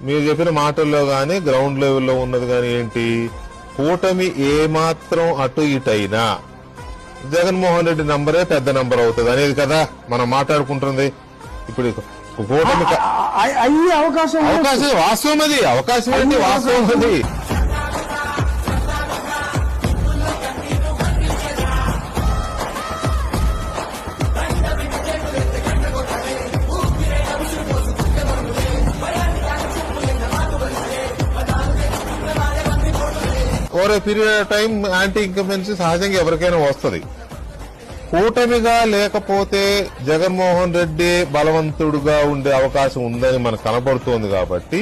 మీరు చెప్పిన మాటల్లో గానీ గ్రౌండ్ లెవెల్లో ఉన్నది గానీ ఏంటి, కూటమి ఏమాత్రం అటు ఇటైనా జగన్మోహన్ రెడ్డి నంబరే పెద్ద నంబర్ అవుతుంది అనేది కదా మనం మాట్లాడుకుంటుంది. ఇప్పుడు కూటమి అయ్యే అవకాశం వాస్తవం, అది అవకాశం ఏంటి, వాస్తవం అది. Over a period of time anti incumbency సహజంగా ఎవరికైనా వస్తుంది. కూటమిగా లేకపోతే జగన్మోహన్ రెడ్డి బలవంతుడుగా ఉండే అవకాశం ఉందని మనకు కనబడుతోంది. కాబట్టి